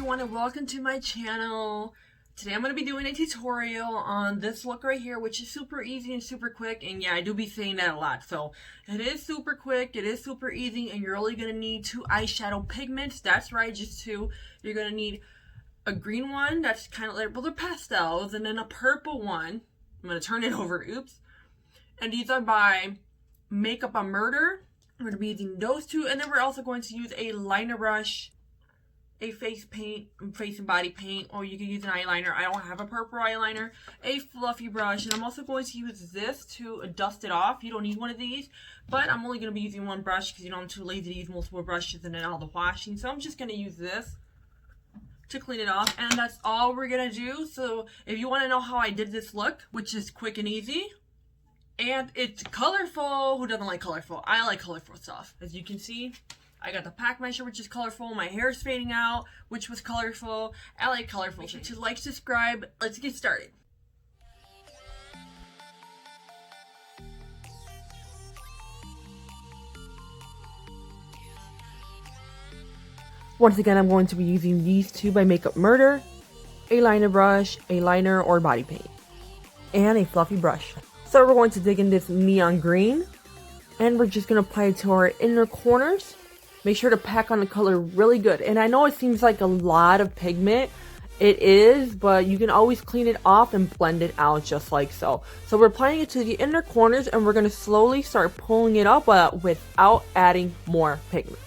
everyone and welcome to my channel. Today I'm going to be doing a tutorial on this look right here, which is super easy and super quick. And yeah, I do be saying that a lot. So it is super quick, it is super easy, and you're only going to need 2 eyeshadow pigments. That's right, just 2. You're going to need a green one that's kind of labeled the pastels, and then a purple one. I'm going to turn it over, oops. And these are by Makeup on Murder. We're going to be using those 2, and then we're also going to use a liner brush, a face and body paint, or you can use an eyeliner. I don't have a purple eyeliner. A fluffy brush, and I'm also going to use this to dust it off. You don't need one of these, but I'm only going to be using one brush because, you know, I'm too lazy to use multiple brushes and then all the washing. So I'm just going to use this to clean it off, and that's all we're going to do. So if you want to know how I did this look, which is quick and easy, and it's colorful. Who doesn't like colorful? I like colorful stuff. As you can see, I got the pack measure, which is colorful. My hair is fading out, which was colorful. I like colorful. Make sure to like, subscribe. Let's get started. Once again, I'm going to be using these 2 by Makeup Murder. A liner brush, a liner or body paint, and a fluffy brush. So we're going to dig in this neon green, and we're just going to apply it to our inner corners. Make sure to pack on the color really good. And I know it seems like a lot of pigment. It is, but you can always clean it off and blend it out just like so. So we're applying it to the inner corners, and we're going to slowly start pulling it up without adding more pigment.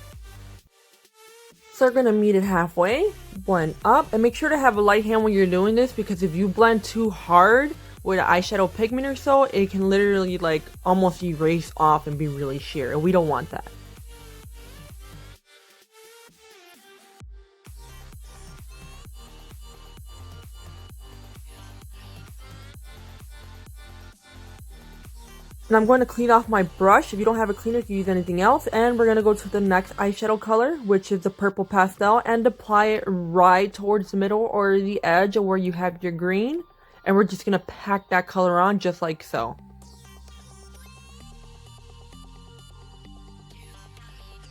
So we're going to meet it halfway, blend up, and make sure to have a light hand when you're doing this, because if you blend too hard with an eyeshadow pigment or so, it can literally like almost erase off and be really sheer, and we don't want that. And I'm going to clean off my brush. If you don't have a cleaner, you can use anything else. And we're going to go to the next eyeshadow color, which is the purple pastel, and apply it right towards the middle or the edge of where you have your green. And we're just going to pack that color on just like so.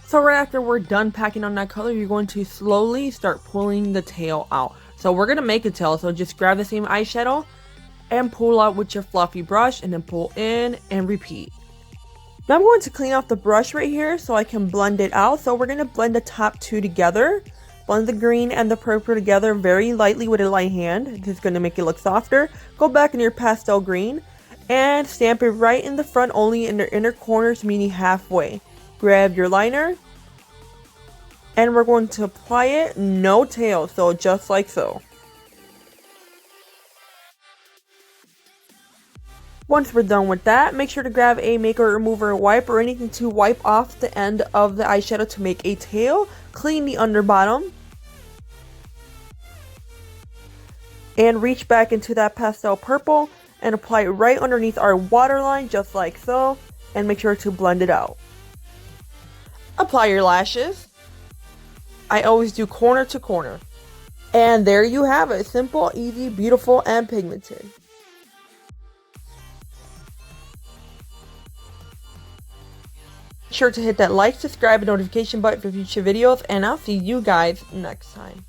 So right after we're done packing on that color, you're going to slowly start pulling the tail out. So we're going to make a tail, so just grab the same eyeshadow and pull out with your fluffy brush, and then pull in and repeat. Now I'm going to clean off the brush right here so I can blend it out. So we're going to blend the top 2 together. Blend the green and the purple together very lightly with a light hand. This is going to make it look softer. Go back in your pastel green and stamp it right in the front, only in the inner corners, meaning halfway. Grab your liner, and we're going to apply it, no tail, so just like so. Once we're done with that, make sure to grab a makeup remover wipe or anything to wipe off the end of the eyeshadow to make a tail. Clean the underbottom. And reach back into that pastel purple and apply it right underneath our waterline, just like so. And make sure to blend it out. Apply your lashes. I always do corner to corner. And there you have it. Simple, easy, beautiful, and pigmented. Be sure to hit that like, subscribe, and notification button for future videos, and I'll see you guys next time.